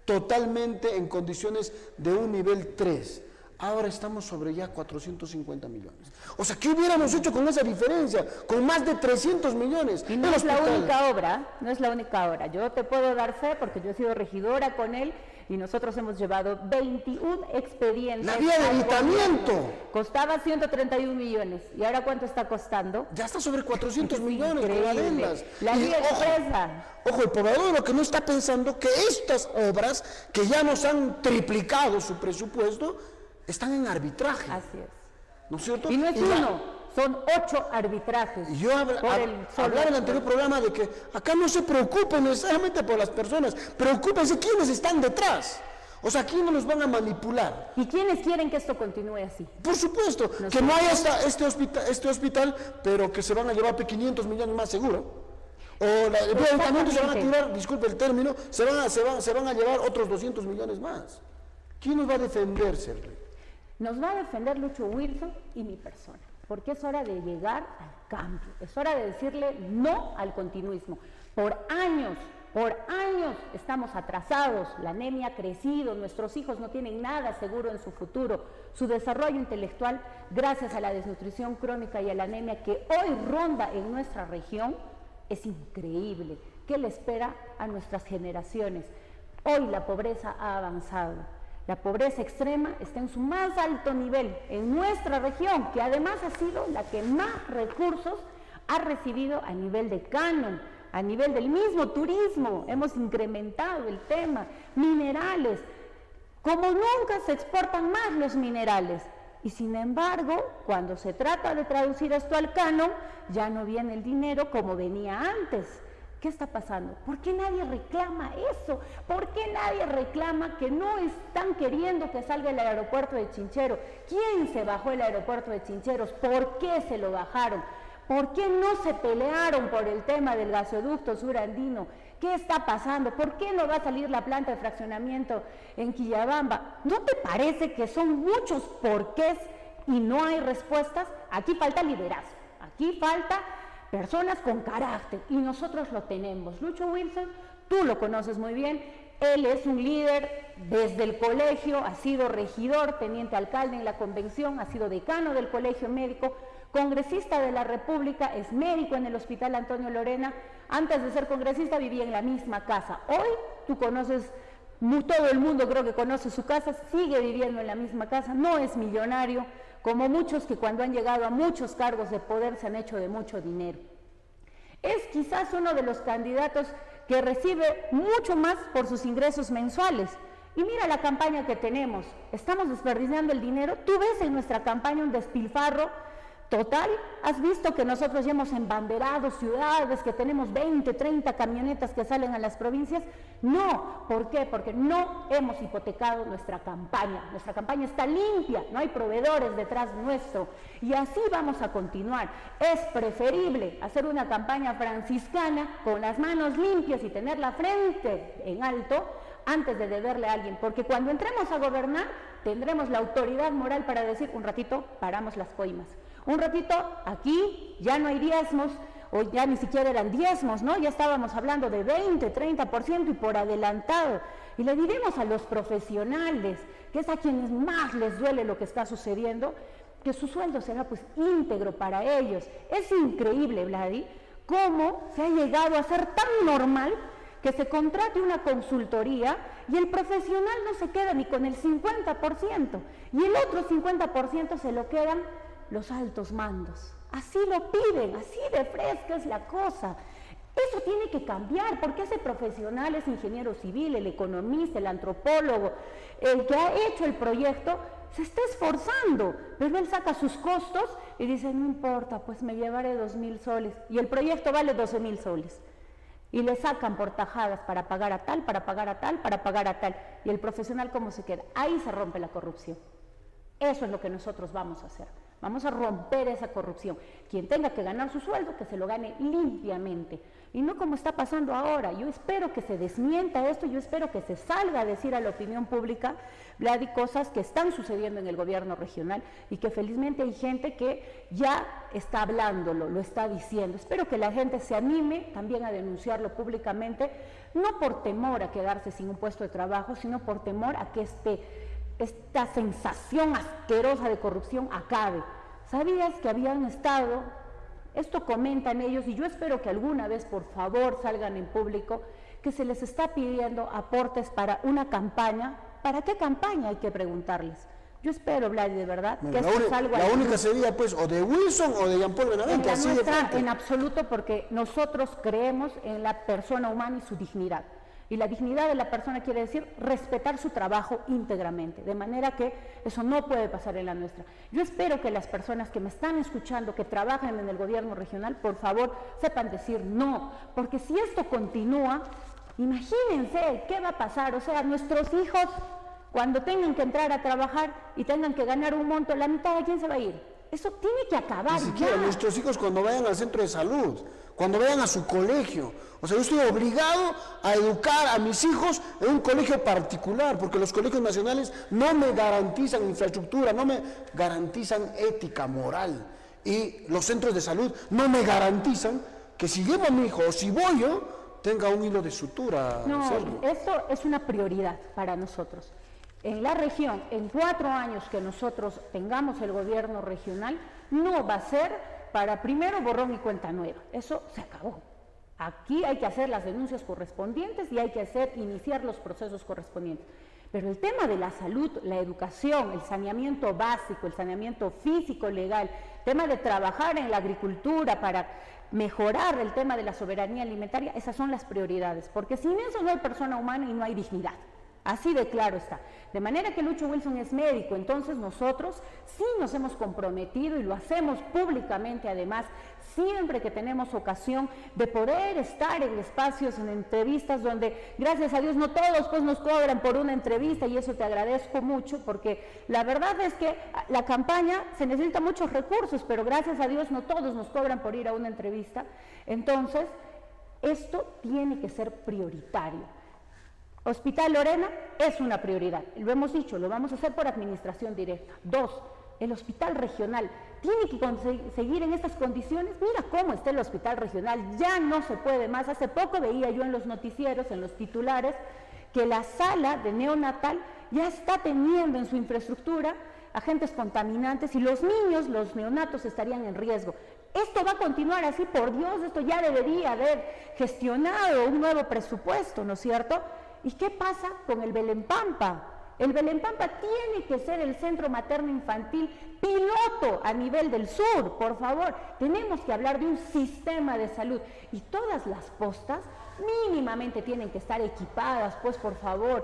totalmente en condiciones de un nivel 3. Ahora estamos sobre ya 450 millones. O sea, ¿qué hubiéramos hecho con esa diferencia? Con más de 300 millones. Y no es la única obra, no es la única obra. Yo te puedo dar fe porque yo he sido regidora con él. y nosotros hemos llevado 21 expedientes. La vía de evitamiento. Costaba 131 millones. ¿Y ahora cuánto está costando? Ya está sobre 400 millones con adendas. La vía expresa. Ojo, el poblador lo que no está pensando que estas obras, que ya nos han triplicado su presupuesto, están en arbitraje. Así es. ¿No es cierto? Y no es uno, son 8 arbitrajes. Y yo hablaba en el anterior programa de que acá no se preocupen necesariamente por las personas, preocúpense quiénes están detrás. O sea, ¿quiénes nos van a manipular? ¿Y quiénes quieren que esto continúe así? Por supuesto, que no haya este hospital, pero que se van a llevar 500 millones más seguro. O el medicamento se van a tirar, disculpe el término, se van a llevar otros 200 millones más. ¿Quién nos va a defender, Sergio? Nos va a defender Lucho Wilson y mi persona, porque es hora de llegar al cambio, es hora de decirle no al continuismo. Por años estamos atrasados, la anemia ha crecido, nuestros hijos no tienen nada seguro en su futuro, su desarrollo intelectual, gracias a la desnutrición crónica y a la anemia que hoy ronda en nuestra región, es increíble. ¿Qué le espera a nuestras generaciones? Hoy la pobreza ha avanzado. La pobreza extrema está en su más alto nivel en nuestra región, que además ha sido la que más recursos ha recibido a nivel de canon, a nivel del mismo turismo. Hemos incrementado el tema, minerales, como nunca se exportan más los minerales. Y sin embargo, cuando se trata de traducir esto al canon, ya no viene el dinero como venía antes. ¿Qué está pasando? ¿Por qué nadie reclama eso? ¿Por qué nadie reclama que no están queriendo que salga el aeropuerto de Chinchero? ¿Quién se bajó el aeropuerto de Chincheros? ¿Por qué se lo bajaron? ¿Por qué no se pelearon por el tema del gasoducto surandino? ¿Qué está pasando? ¿Por qué no va a salir la planta de fraccionamiento en Quillabamba? ¿No te parece que son muchos porqués y no hay respuestas? Aquí falta liderazgo, aquí falta personas con carácter, y nosotros lo tenemos. Lucho Wilson, tú lo conoces muy bien, él es un líder desde el colegio, ha sido regidor, teniente alcalde en la convención, ha sido decano del colegio médico, congresista de la República, es médico en el Hospital Antonio Lorena. Antes de ser congresista vivía en la misma casa. Hoy tú conoces, todo el mundo creo que conoce su casa, sigue viviendo en la misma casa, no es millonario, como muchos que cuando han llegado a muchos cargos de poder se han hecho de mucho dinero. Es quizás uno de los candidatos que recibe mucho más por sus ingresos mensuales. Y mira la campaña que tenemos, estamos desperdiciando el dinero. Tú ves en nuestra campaña un despilfarro total. ¿Has visto que nosotros ya hemos embanderado ciudades, que tenemos 20, 30 camionetas que salen a las provincias? No. ¿Por qué? Porque no hemos hipotecado nuestra campaña. Nuestra campaña está limpia, no hay proveedores detrás nuestro. Y así vamos a continuar. Es preferible hacer una campaña franciscana con las manos limpias y tener la frente en alto antes de deberle a alguien. Porque cuando entremos a gobernar, tendremos la autoridad moral para decir, un ratito, paramos las coimas. Un ratito, aquí ya no hay diezmos, o ya ni siquiera eran diezmos, ¿no? Ya estábamos hablando de 20, 30% y por adelantado. Y le diremos a los profesionales, que es a quienes más les duele lo que está sucediendo, que su sueldo será pues íntegro para ellos. Es increíble, Vladi, cómo se ha llegado a ser tan normal que se contrate una consultoría y el profesional no se queda ni con el 50%, y el otro 50% se lo quedan los altos mandos. Así lo piden, así de fresca es la cosa. Eso tiene que cambiar, porque ese profesional es ingeniero civil, el economista, el antropólogo, el que ha hecho el proyecto, se está esforzando, pero él saca sus costos y dice, no importa, pues me llevaré 2,000 soles, y el proyecto vale 12,000 soles. Y le sacan por tajadas para pagar a tal, para pagar a tal, para pagar a tal. Y el profesional, ¿cómo se queda? Ahí se rompe la corrupción. Eso es lo que nosotros vamos a hacer. Vamos a romper esa corrupción. Quien tenga que ganar su sueldo, que se lo gane limpiamente. Y no como está pasando ahora. Yo espero que se desmienta esto, yo espero que se salga a decir a la opinión pública, Vladi, cosas que están sucediendo en el gobierno regional y que felizmente hay gente que ya está hablándolo, lo está diciendo. Espero que la gente se anime también a denunciarlo públicamente, no por temor a quedarse sin un puesto de trabajo, sino por temor a que esta sensación asquerosa de corrupción acabe. ¿Sabías que habían estado, esto comentan ellos, y yo espero que alguna vez por favor salgan en público, que se les está pidiendo aportes para una campaña. ¿Para qué campaña? Hay que preguntarles. Yo espero, Vladi, de verdad, que esto salga. La única sería, pues, o de Wilson o de Jean-Paul Benavente, así de frente. En absoluto, porque nosotros creemos en la persona humana y su dignidad. Y la dignidad de la persona quiere decir respetar su trabajo íntegramente, de manera que eso no puede pasar en la nuestra. Yo espero que las personas que me están escuchando, que trabajan en el gobierno regional, por favor, sepan decir no, porque si esto continúa, imagínense qué va a pasar. O sea, nuestros hijos, cuando tengan que entrar a trabajar y tengan que ganar un monto, la mitad de quién se va a ir. Eso tiene que acabar. Ni siquiera ya. Nuestros hijos cuando vayan al centro de salud, cuando vayan a su colegio. O sea, yo estoy obligado a educar a mis hijos en un colegio particular, porque los colegios nacionales no me garantizan infraestructura, no me garantizan ética, moral. Y los centros de salud no me garantizan que si llevo a mi hijo o si voy yo, tenga un hilo de sutura. No, Sergio. esto es una prioridad para nosotros. En la región, en 4 años que nosotros tengamos el gobierno regional, no va a ser para primero borrón y cuenta nueva. Eso se acabó. Aquí hay que hacer las denuncias correspondientes y hay que iniciar los procesos correspondientes. Pero el tema de la salud, la educación, el saneamiento básico, el saneamiento físico, legal, el tema de trabajar en la agricultura para mejorar el tema de la soberanía alimentaria, esas son las prioridades, porque sin eso no hay persona humana y no hay dignidad. Así de claro está. De manera que Lucho Wilson es médico, entonces nosotros sí nos hemos comprometido y lo hacemos públicamente además, siempre que tenemos ocasión de poder estar en espacios, en entrevistas donde, gracias a Dios, no todos pues nos cobran por una entrevista y eso te agradezco mucho porque la verdad es que la campaña se necesita muchos recursos, pero gracias a Dios no todos nos cobran por ir a una entrevista. Entonces, esto tiene que ser prioritario. Hospital Lorena es una prioridad, lo hemos dicho, lo vamos a hacer por administración directa. 2, el hospital regional tiene que seguir en estas condiciones. Mira cómo está el hospital regional, ya no se puede más. Hace poco veía yo en los noticieros, en los titulares, que la sala de neonatal ya está teniendo en su infraestructura agentes contaminantes y los niños, los neonatos estarían en riesgo. Esto va a continuar así, por Dios, esto ya debería haber gestionado un nuevo presupuesto, ¿no es cierto? ¿Y qué pasa con el Belén Pampa? El Belén Pampa tiene que ser el centro materno infantil piloto a nivel del sur, por favor. Tenemos que hablar de un sistema de salud y todas las postas mínimamente tienen que estar equipadas, pues por favor.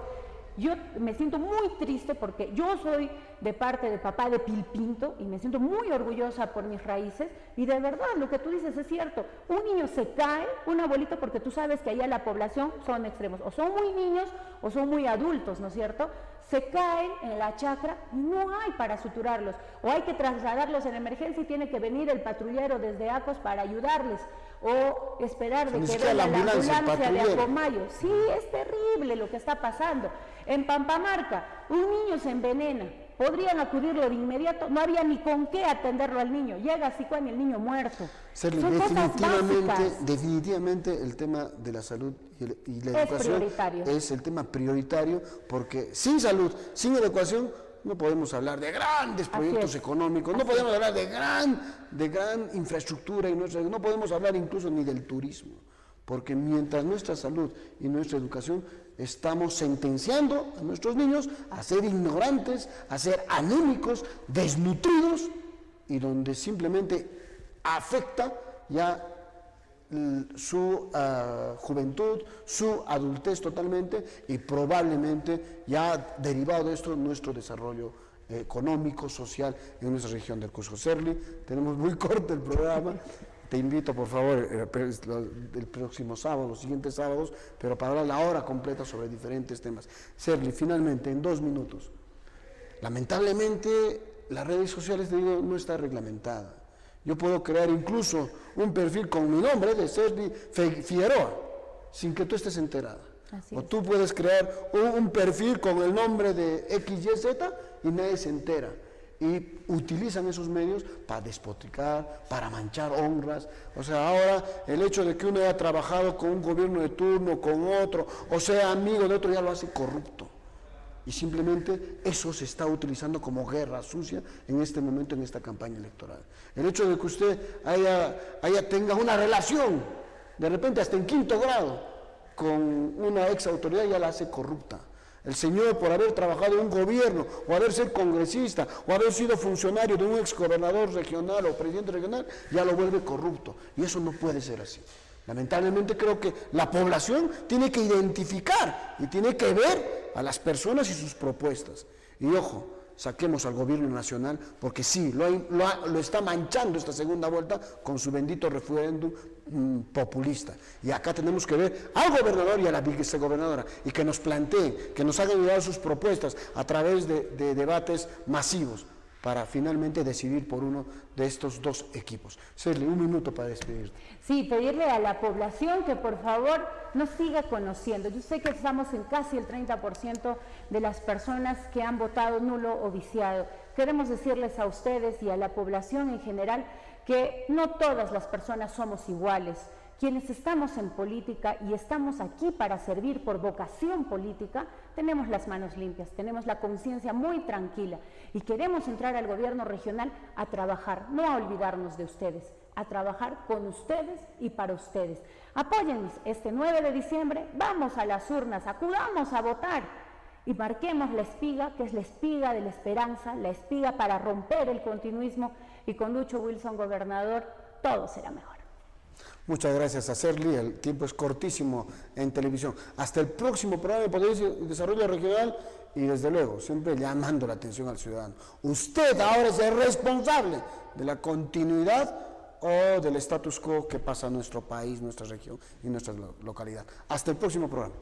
Yo me siento muy triste porque yo soy de parte de papá de Pilpinto y me siento muy orgullosa por mis raíces y de verdad lo que tú dices es cierto. Un niño se cae, un abuelito, porque tú sabes que allá la población son extremos, o son muy niños o son muy adultos, ¿no es cierto? Se caen en la chacra y no hay para suturarlos, o hay que trasladarlos en emergencia y tiene que venir el patrullero desde Acos para ayudarles, o esperar de que venga la ambulancia de Acomayo. Sí, es terrible lo que está pasando. En Pampamarca, un niño se envenena, podrían acudirlo de inmediato, no había ni con qué atenderlo al niño, llega así con el niño muerto. Definitivamente el tema de la salud y la educación es el tema prioritario, porque sin salud, sin educación, no podemos hablar de grandes proyectos económicos, no podemos hablar de gran infraestructura, y no podemos hablar incluso ni del turismo, porque mientras nuestra salud y nuestra educación estamos sentenciando a nuestros niños a ser ignorantes, a ser anémicos, desnutridos, y donde simplemente afecta ya su juventud, su adultez totalmente, y probablemente ya derivado de esto nuestro desarrollo económico, social en nuestra región del Cusco. Serli, tenemos muy corto el programa, te invito por favor el próximo sábado, los siguientes sábados, pero para hablar la hora completa sobre diferentes temas. Serli, finalmente, en 2 minutos, lamentablemente las redes sociales, te digo, no está reglamentada. Yo puedo crear incluso un perfil con mi nombre de Serli Figueroa, sin que tú estés enterada. O tú puedes crear un perfil con el nombre de XYZ y nadie se entera. Y utilizan esos medios para despotricar, para manchar honras. O sea, ahora el hecho de que uno haya trabajado con un gobierno de turno, con otro, o sea amigo de otro, ya lo hace corrupto. Y simplemente eso se está utilizando como guerra sucia en este momento, en esta campaña electoral. El hecho de que usted tenga una relación, de repente hasta en 5º grado, con una ex autoridad ya la hace corrupta. El señor, por haber trabajado en un gobierno, o haber sido congresista, o haber sido funcionario de un ex gobernador regional o presidente regional, ya lo vuelve corrupto. Y eso no puede ser así. Lamentablemente creo que la población tiene que identificar y tiene que ver a las personas y sus propuestas. Y ojo, saquemos al gobierno nacional, porque sí, lo está manchando esta segunda vuelta con su bendito referéndum populista. Y acá tenemos que ver al gobernador y a la vicegobernadora, y que nos planteen, que nos hagan llegar sus propuestas a través de debates masivos, para finalmente decidir por uno de estos dos equipos. Serle un minuto para despedirte. Sí, pedirle a la población que por favor nos siga conociendo. Yo sé que estamos en casi el 30% de las personas que han votado nulo o viciado. Queremos decirles a ustedes y a la población en general que no todas las personas somos iguales. Quienes estamos en política y estamos aquí para servir por vocación política, tenemos las manos limpias, tenemos la conciencia muy tranquila y queremos entrar al gobierno regional a trabajar, no a olvidarnos de ustedes, a trabajar con ustedes y para ustedes. Apóyennos este 9 de diciembre, vamos a las urnas, acudamos a votar y marquemos la espiga, que es la espiga de la esperanza, la espiga para romper el continuismo, y con Lucho Wilson gobernador, todo será mejor. Muchas gracias a Serly, el tiempo es cortísimo en televisión. Hasta el próximo programa de Poder y Desarrollo Regional, y desde luego, siempre llamando la atención al ciudadano. Usted ahora es el responsable de la continuidad o del status quo que pasa en nuestro país, nuestra región y nuestra localidad. Hasta el próximo programa.